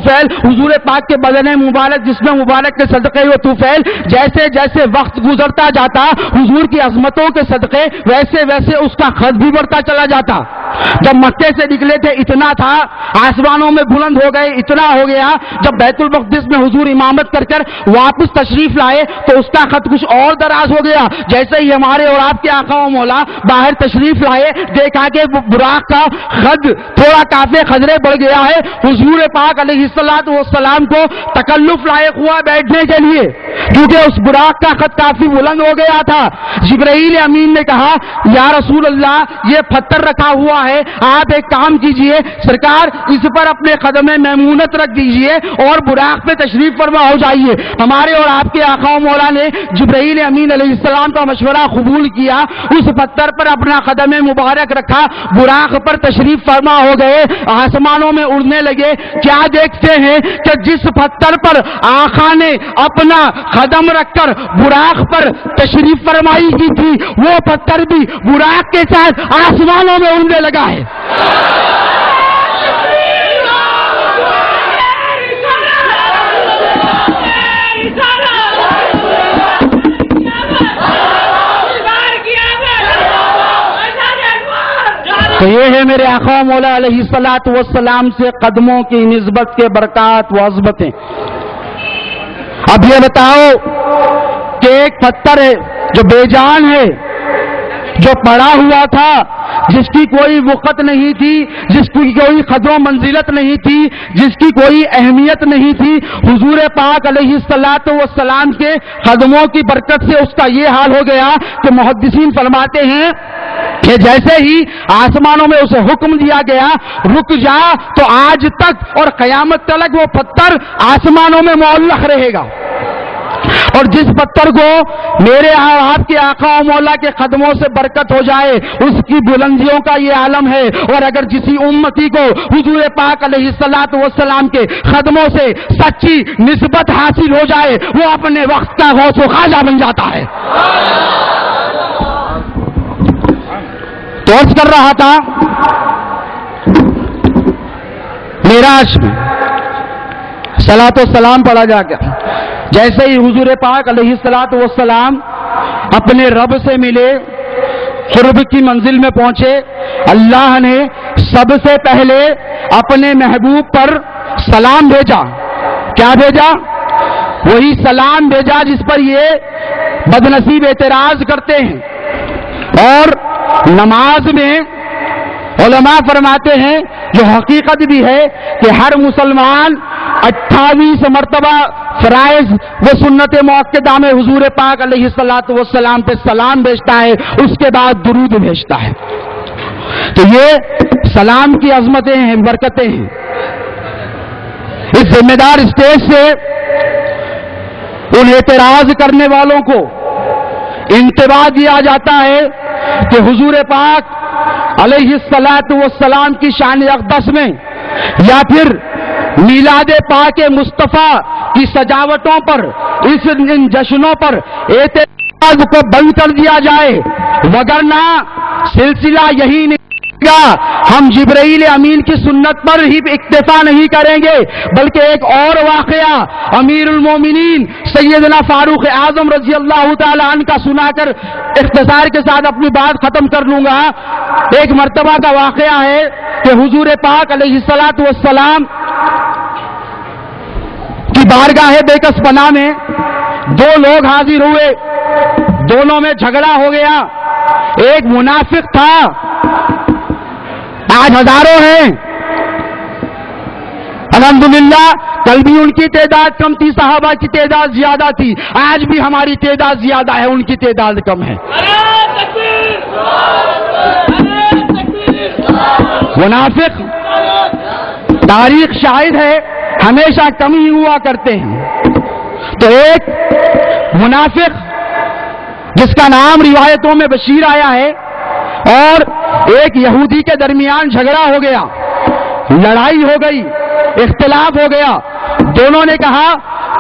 तुफैल, हुजूर पाक के बदन मुबारक जिस्म मुबारक के सदक़े व तुफैल, जैसे जैसे वक्त गुजरता जाता हुजूर की अजमतों के सदक़े वैसे वैसे उसका कद भी बढ़ता चला जाता। जब मक्के से निकले थे इतना था, आसमानों में बुलंद हो गए इतना हो गया, जब बैतुल मक़दिस में हुजूर इमामत कर कर वापस तशरीफ लाए तो उसका खत कुछ और दराज हो गया। जैसे ही हमारे और आपके आका व मौला बाहर तशरीफ लाए, देखा कि बुराक का खद थोड़ा काफी खदरे बढ़ गया है। हुजूर पाक अलैहिस्सलातु वस्सलाम को तकल्लुफ लायक हुआ बैठने के लिए, क्योंकि उस बुराक का खद काफी बुलंद हो गया था। जिब्राइल अमीन ने कहा, या रसूल अल्लाह, ये पत्थर रखा हुआ है, आप एक काम कीजिए सरकार, इस पर अपने कदम मैमूनत रख दीजिए और बुराक पे तशरीफ फरमा हो जाइए। हमारे और आपके आका व मौला ने जिब्राइल अमीन अलैहिस्सलाम का मशवरा कबूल किया, उस पत्थर पर अपना कदम मुबारक रखा, बुराक पर तशरीफ फरमा हो गए, आसमानों में उड़ने लगे। क्या देखते हैं कि जिस पत्थर पर आका ने अपना कदम रखकर बुराक पर तशरीफ फरमाई की थी, वो पत्थर भी बुराक के साथ आसमानों में उड़ने लगा है। तो ये है मेरे आका मौला अलैहिस्सलातु वस्सलाम से कदमों की निस्बत के बरकत व अज़मतें। अब ये बताओ कि एक पत्थर है जो बेजान है, जो पड़ा हुआ था, जिसकी कोई वक़्त नहीं थी, जिसकी कोई कदर मंजिलत नहीं थी, जिसकी कोई अहमियत नहीं थी, हुजूर पाक अलैहिस्सलातु वस्सलाम के कदमों की बरकत से उसका ये हाल हो गया कि मुहद्दिसीन फरमाते हैं कि जैसे ही आसमानों में उसे हुक्म दिया गया रुक जा, तो आज तक और कयामत तक वो पत्थर आसमानों में मुअल्लक़ रहेगा। और जिस पत्थर को मेरे आपके आका और मौला के कदमों से बरकत हो जाए उसकी बुलंदियों का ये आलम है। और अगर किसी उम्मती को हुजूर पाक अलैहिस्सलातु वस्सलाम के कदमों से सच्ची निस्बत हासिल हो जाए, वो अपने वक्त का गौस व ख्वाजा बन जाता है। तो अर्ज कर रहा था, मेराज में सलातो सलाम पढ़ा जा गया। जैसे ही हुजूर पाक अलैहिस्सलातु वस्सलाम अपने रब से मिले, कुर्ब की मंजिल में पहुंचे, अल्लाह ने सबसे पहले अपने महबूब पर सलाम भेजा। क्या भेजा? वही सलाम भेजा जिस पर ये बदनसीब एतराज करते हैं। और नमाज में उलमा फरमाते हैं, जो हकीकत भी है, कि हर मुसलमान 28 मरतबा फराइज व सुन्नत मुअक्कदा में हुजूर पाक अलैहिस्सलातु वस्सलाम पे सलाम भेजता है, उसके बाद दुरूद भेजता है। तो ये सलाम की अजमतें हैं, बरकतें हैं। इस जिम्मेदार स्टेज से उन एतराज करने वालों को इंतबाह दिया जाता है कि हुजूर पाक अलैहिस्सलातु वस्सलाम की शान अक़दस में या फिर मीलाद पाक मुस्तफ़ा की सजावटों पर, इन जश्नों पर एतराज को बंद कर दिया जाए, वगरना सिलसिला यही नहीं, हम जिब्राइल अमीन की सुन्नत पर ही इक्तिफा नहीं करेंगे, बल्कि एक और वाक़या अमीरुल मोमिनीन सैयदना फारूक आज़म रज़ी अल्लाह ताला अन्हु का सुनाकर इख्तिसार के साथ अपनी बात खत्म कर लूंगा। एक मर्तबा का वाक़या है कि हुजूर पाक अलैहिस्सलातु वस्सलाम की बारगाह बेकस पनाह में दो लोग हाजिर हुए, दोनों में झगड़ा हो गया। एक मुनाफिक था, आज हजारों हैं, अल्हम्दुलिल्लाह। कल भी उनकी तादाद कम थी, सहाबा की तादाद ज्यादा थी, आज भी हमारी तादाद ज्यादा है, उनकी तादाद कम है। मुनाफिक तारीख शाहिद है, हमेशा कम ही हुआ करते हैं। तो एक मुनाफिक जिसका नाम रिवायतों में बशीर आया है और एक यहूदी के दरमियान झगड़ा हो गया, लड़ाई हो गई, इख्तिलाफ हो गया। दोनों ने कहा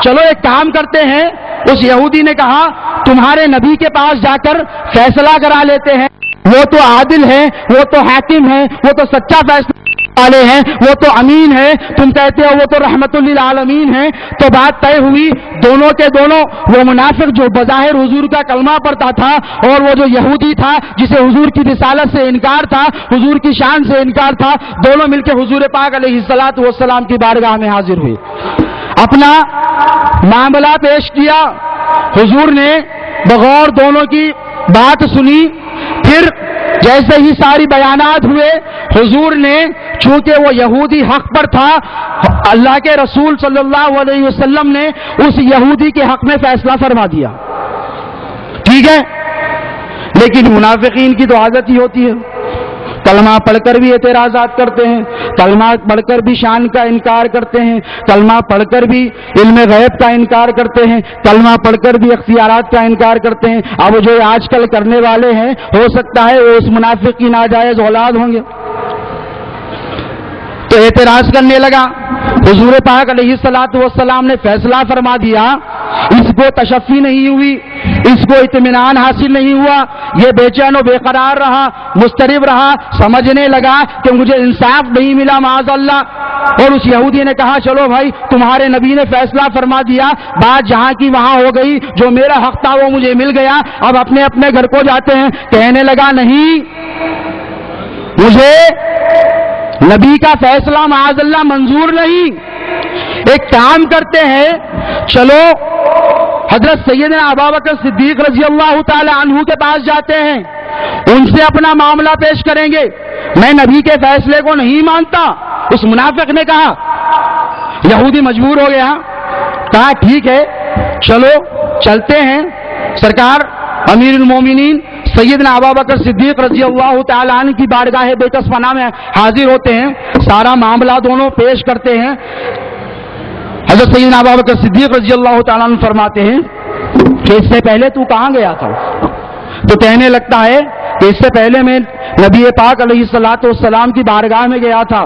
चलो एक काम करते हैं। उस यहूदी ने कहा तुम्हारे नबी के पास जाकर फैसला करा लेते हैं, वो तो आदिल है, वो तो हाकिम है, वो तो सच्चा फैसला والے ہیں وہ تو امین ہے، تم کہتے ہو وہ تو رحمت للعالمین ہے. تو بات طے ہوئی دونوں کے دونوں. وہ منافق جو بظاہر حضور کا کلمہ پڑھتا تھا اور وہ جو یہودی تھا جسے حضور کی رسالت سے انکار تھا، حضور کی شان سے انکار تھا، دونوں مل کے حضور پاک علیہ الصلوۃ والسلام کی بارگاہ میں حاضر ہوئے، اپنا معاملہ پیش کیا. حضور نے بغور دونوں کی بات سنی. پھر جیسے ہی ساری بیانات ہوئے، حضور نے چونکہ وہ یہودی حق پر تھا، اللہ کے رسول صلی اللہ علیہ وسلم نے اس یہودی کے حق میں فیصلہ فرما دیا. ٹھیک ہے، لیکن منافقین کی تو عادت ہی ہوتی ہے، کلمہ پڑھ کر بھی اعتراضات کرتے ہیں، کلمہ پڑھ کر بھی شان کا انکار کرتے ہیں، کلمہ پڑھ کر بھی علم غیب کا انکار کرتے ہیں، کلمہ پڑھ کر بھی اختیارات کا انکار کرتے ہیں. اب جو آج کل کرنے والے ہیں ہو سکتا ہے وہ اس منافق کی ناجائز اولاد ہوں گے. تو اعتراض کرنے لگا. حضور پاک علیہ الصلوۃ والسلام نے فیصلہ فرما دیا. اس کو تشفی نہیں ہوئی، اس کو اطمینان حاصل نہیں ہوا، یہ بے چین و بے قرار رہا، مضطرب رہا، سمجھنے لگا کہ مجھے انصاف نہیں ملا معاذ اللہ. اور اس یہودی نے کہا چلو بھائی تمہارے نبی نے فیصلہ فرما دیا، بات جہاں کی وہاں ہو گئی، جو میرا حق تھا وہ مجھے مل گیا، اب اپنے اپنے گھر کو جاتے ہیں. کہنے لگا نہیں، مجھے نبی کا فیصلہ معاذ اللہ منظور نہیں. ایک کام کرتے ہیں، چلو حضرت سیدنا ابوبکر صدیق رضی اللہ تعالی عنہ کے پاس جاتے ہیں، ان سے اپنا معاملہ پیش کریں گے، میں نبی کے فیصلے کو نہیں مانتا. اس منافق نے کہا. یہودی مجبور ہو گیا، کہا ٹھیک ہے چلو چلتے ہیں. سرکار امیر المومنین سیدنا ابوبکر صدیق رضی اللہ تعالی عنہ کی بارگاہ بیکس پناہ میں حاضر ہوتے ہیں، سارا معاملہ دونوں پیش کرتے ہیں. حضرت سیدنا ابوبکر صدیق رضی اللہ تعالیٰ عنہ فرماتے ہیں کہ اس سے پہلے تو کہاں گیا تھا؟ تو کہنے لگتا ہے کہ اس سے پہلے میں نبی پاک علیہ الصلوۃ والسلام کی بارگاہ میں گیا تھا.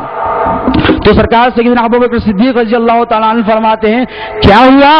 تو سرکار سیدنا ابوبکر صدیق رضی اللہ تعالیٰ عنہ فرماتے ہیں کیا ہوا؟